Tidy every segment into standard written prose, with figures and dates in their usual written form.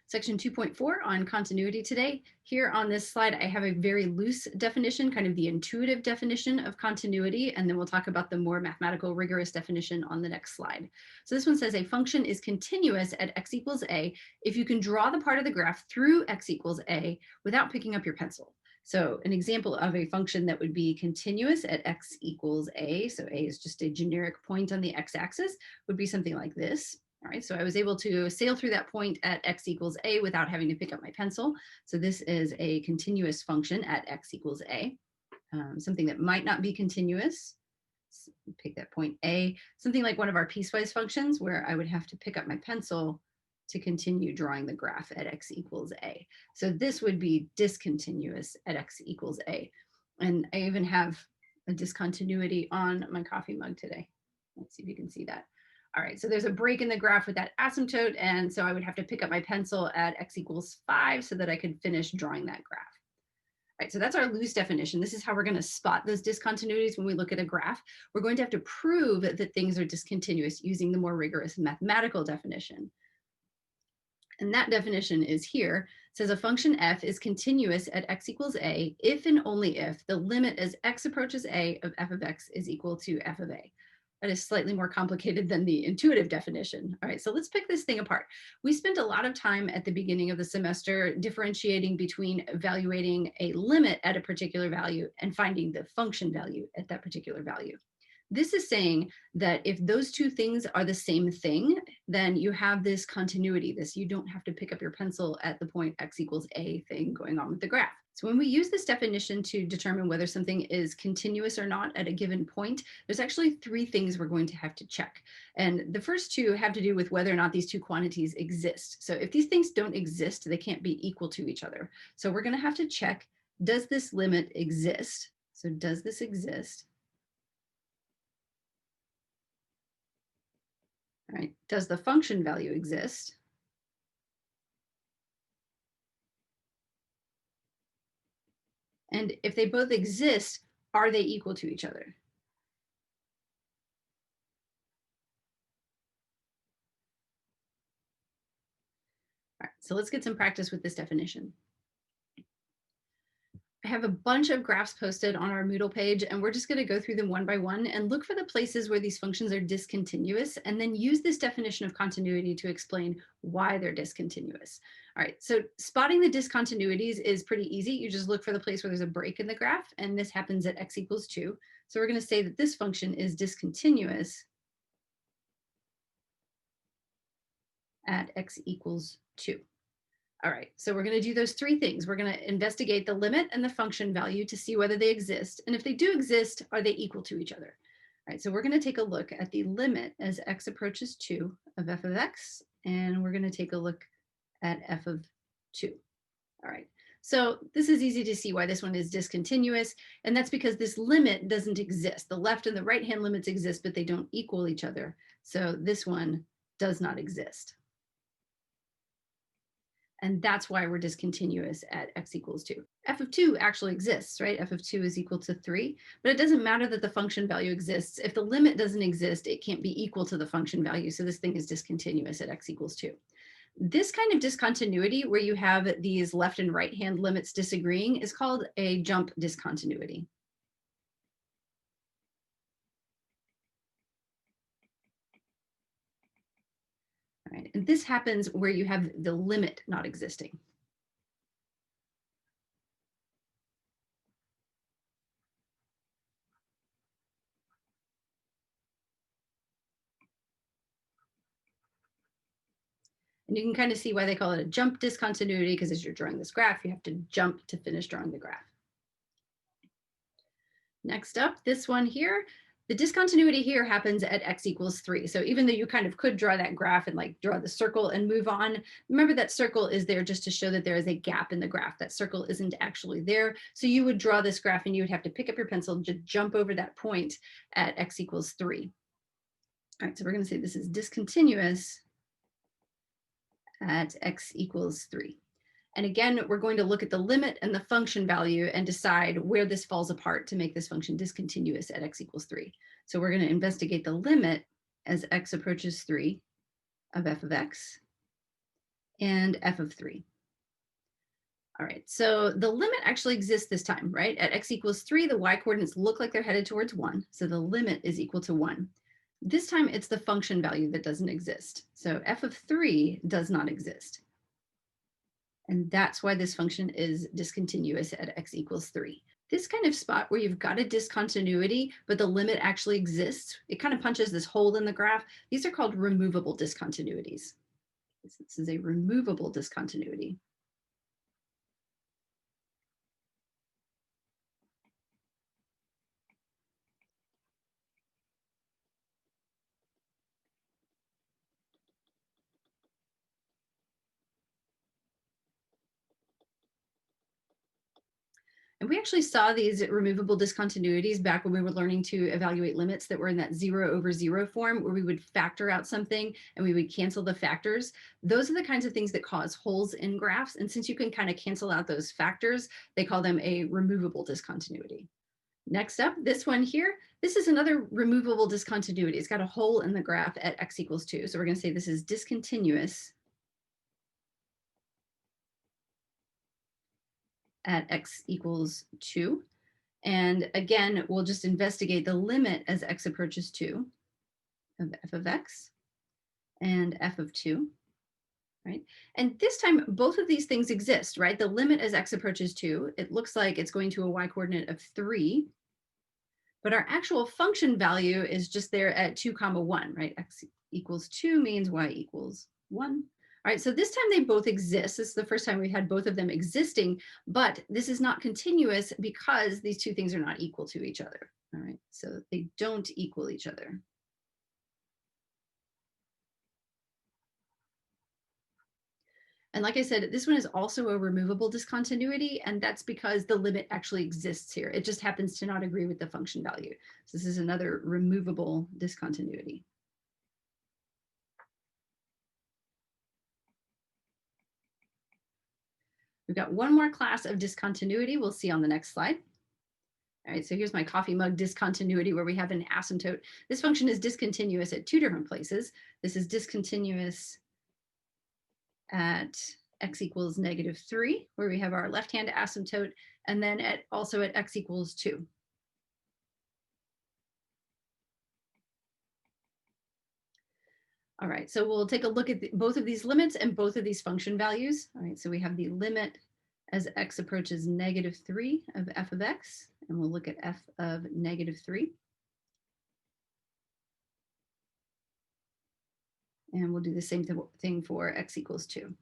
Section 2.4 on continuity today. Here on this slide, I have a very loose definition, kind of the intuitive definition of continuity, and then we'll talk about the more mathematical rigorous definition on the next slide. So this one says a function is continuous at x equals a if you can draw the part of the graph through x equals a without picking up your pencil. So an example of a function that would be continuous at x equals a, so a is just a generic point on the x-axis, would be something like this. All right, so I was able to sail through that point at x equals a without having to pick up my pencil. So this is a continuous function at x equals a. Something that might not be continuous, pick that point a, something like one of our piecewise functions where I would have to pick up my pencil to continue drawing the graph at x equals a. So this would be discontinuous at x equals a. And I even have a discontinuity on my coffee mug today. Let's see if you can see that. All right, so there's a break in the graph with that asymptote, and so I would have to pick up my pencil at x equals 5 so that I could finish drawing that graph. All right, so that's our loose definition. This is how we're going to spot those discontinuities when we look at a graph. We're going to have to prove that things are discontinuous using the more rigorous mathematical definition. And that definition is here. It says a function f is continuous at x equals a if and only if the limit as x approaches a of f of x is equal to f of a. That is slightly more complicated than the intuitive definition. All right, so let's pick this thing apart. We spent a lot of time at the beginning of the semester differentiating between evaluating a limit at a particular value and finding the function value at that particular value. This is saying that if those two things are the same thing, then you have this continuity, you don't have to pick up your pencil at the point x equals a thing going on with the graph. So when we use this definition to determine whether something is continuous or not at a given point, there's actually three things we're going to have to check. And the first two have to do with whether or not these two quantities exist. So if these things don't exist, they can't be equal to each other. So we're going to have to check, does this limit exist? So does this exist? All right, does the function value exist? And if they both exist, are they equal to each other? All right, so let's get some practice with this definition. I have a bunch of graphs posted on our Moodle page, and we're just going to go through them one by one and look for the places where these functions are discontinuous, and then use this definition of continuity to explain why they're discontinuous. All right, so spotting the discontinuities is pretty easy. You just look for the place where there's a break in the graph, and this happens at x equals 2. So we're going to say that this function is discontinuous at x equals 2. All right, so we're going to do those three things. We're going to investigate the limit and the function value to see whether they exist. And if they do exist, are they equal to each other? All right, so we're going to take a look at the limit as x approaches 2 of f of x, and we're going to take a look at f of 2. All right, so this is easy to see why this one is discontinuous, and that's because this limit doesn't exist. The left and the right-hand limits exist, but they don't equal each other. So this one does not exist. And that's why we're discontinuous at x equals 2. F of 2 actually exists, right? F of 2 is equal to 3, but it doesn't matter that the function value exists. If the limit doesn't exist, it can't be equal to the function value. So this thing is discontinuous at x equals 2. This kind of discontinuity where you have these left and right hand limits disagreeing is called a jump discontinuity. All right, and this happens where you have the limit not existing. And you can kind of see why they call it a jump discontinuity, because as you're drawing this graph, you have to jump to finish drawing the graph. Next up, this one here, the discontinuity here happens at x equals 3. So even though you kind of could draw that graph and like draw the circle and move on, remember that circle is there just to show that there is a gap in the graph. That circle isn't actually there. So you would draw this graph and you would have to pick up your pencil and just jump over that point at x equals 3. All right, so we're going to say this is discontinuous at x equals 3. And again, we're going to look at the limit and the function value and decide where this falls apart to make this function discontinuous at x equals 3. So we're going to investigate the limit as x approaches 3 of f of x. and f of 3. All right, so the limit actually exists this time, right? At x equals 3, the y coordinates look like they're headed towards 1, so the limit is equal to 1. This time it's the function value that doesn't exist. So f of 3 does not exist. And that's why this function is discontinuous at x equals 3. This kind of spot where you've got a discontinuity, but the limit actually exists, it kind of punches this hole in the graph. These are called removable discontinuities. This is a removable discontinuity. And we actually saw these removable discontinuities back when we were learning to evaluate limits that were in that 0/0 form, where we would factor out something and we would cancel the factors. Those are the kinds of things that cause holes in graphs. And since you can kind of cancel out those factors, they call them a removable discontinuity. Next up, this one here, this is another removable discontinuity. It's got a hole in the graph at x equals 2. So we're going to say this is discontinuous at x equals 2. And again, we'll just investigate the limit as x approaches 2 of f of x and f of 2, right? And this time, both of these things exist, right? The limit as x approaches 2, it looks like it's going to a y coordinate of 3, but our actual function value is just there at 2 comma 1, right? X equals 2 means y equals 1. All right, so this time they both exist. This is the first time we had both of them existing, but this is not continuous because these two things are not equal to each other. All right, so they don't equal each other. And like I said, this one is also a removable discontinuity, and that's because the limit actually exists here. It just happens to not agree with the function value. So this is another removable discontinuity. We've got one more class of discontinuity we'll see on the next slide. All right, so here's my coffee mug discontinuity where we have an asymptote. This function is discontinuous at two different places. This is discontinuous at x equals -3, where we have our left-hand asymptote, and then also at x equals 2. All right, so we'll take a look at both of these limits and both of these function values. All right, so we have the limit as x approaches -3 of f of x, and we'll look at f of -3. And we'll do the same thing for x equals 2. All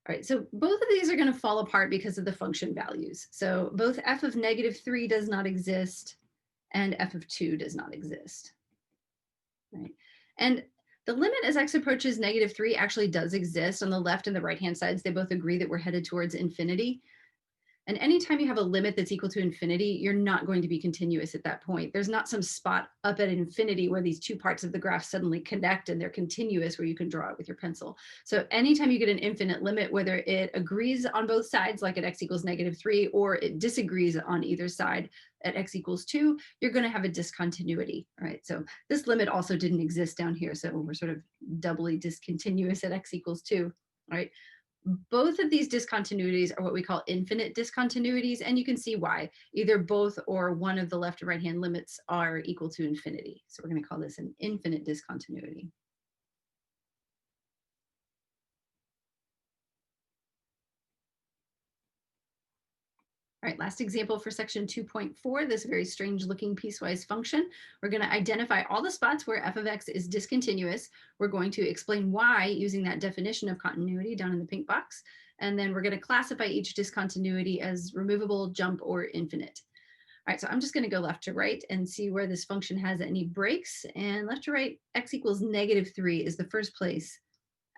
right, so both of these are going to fall apart because of the function values. So both f of -3 does not exist and f of 2 does not exist. Right. And the limit as x approaches -3 actually does exist on the left and the right-hand sides. They both agree that we're headed towards infinity. And anytime you have a limit that's equal to infinity, you're not going to be continuous at that point. There's not some spot up at infinity where these two parts of the graph suddenly connect and they're continuous where you can draw it with your pencil. So anytime you get an infinite limit, whether it agrees on both sides, like at x equals -3, or it disagrees on either side at x equals 2, you're going to have a discontinuity. All right. So this limit also didn't exist down here. So we're sort of doubly discontinuous at x equals 2. All right. Both of these discontinuities are what we call infinite discontinuities, and you can see why. Either both or one of the left and right hand limits are equal to infinity. So we're going to call this an infinite discontinuity. All right, last example for section 2.4, this very strange looking piecewise function. We're going to identify all the spots where f of x is discontinuous. We're going to explain why using that definition of continuity down in the pink box. And then we're going to classify each discontinuity as removable, jump, or infinite. All right, so I'm just going to go left to right and see where this function has any breaks. And left to right, x equals -3 is the first place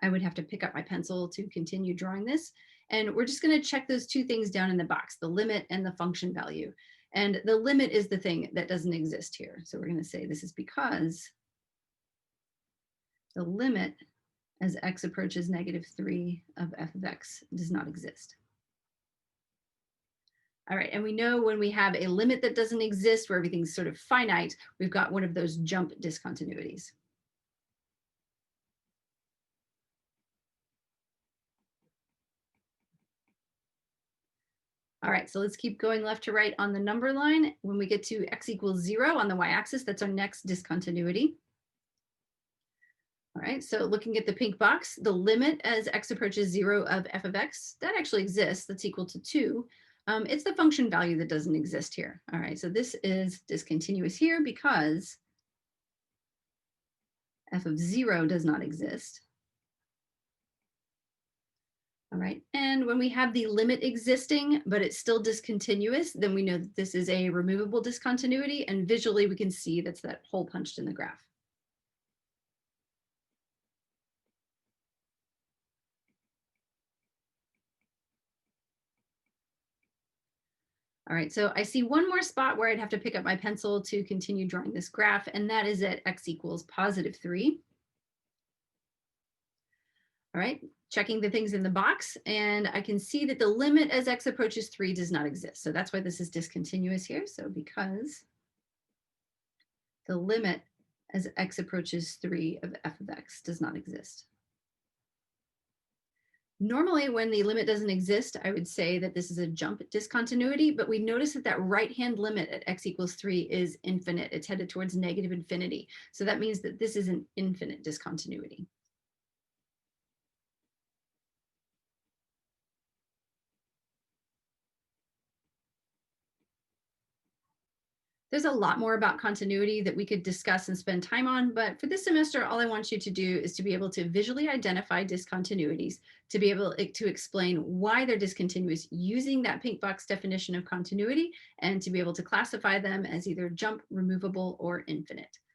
I would have to pick up my pencil to continue drawing this. And we're just going to check those two things down in the box, the limit and the function value. And the limit is the thing that doesn't exist here. So we're going to say this is because the limit as x approaches -3 of f of x does not exist. All right, and we know when we have a limit that doesn't exist, where everything's sort of finite, we've got one of those jump discontinuities. All right, so let's keep going left to right on the number line. When we get to x equals 0 on the y-axis, that's our next discontinuity. All right, so looking at the pink box, the limit as x approaches 0 of f of x, that actually exists, that's equal to 2. It's the function value that doesn't exist here. All right, so this is discontinuous here because f of 0 does not exist. All right, and when we have the limit existing, but it's still discontinuous, then we know that this is a removable discontinuity, and visually we can see that's that hole punched in the graph. All right, so I see one more spot where I'd have to pick up my pencil to continue drawing this graph, and that is at x equals positive 3. All right, checking the things in the box, and I can see that the limit as x approaches 3 does not exist. So that's why this is discontinuous here. So because the limit as x approaches 3 of f of x does not exist. Normally, when the limit doesn't exist, I would say that this is a jump discontinuity, but we notice that that right-hand limit at x equals 3 is infinite. It's headed towards negative infinity. So that means that this is an infinite discontinuity. There's a lot more about continuity that we could discuss and spend time on, but for this semester, all I want you to do is to be able to visually identify discontinuities, to be able to explain why they're discontinuous using that pink box definition of continuity, and to be able to classify them as either jump, removable, or infinite.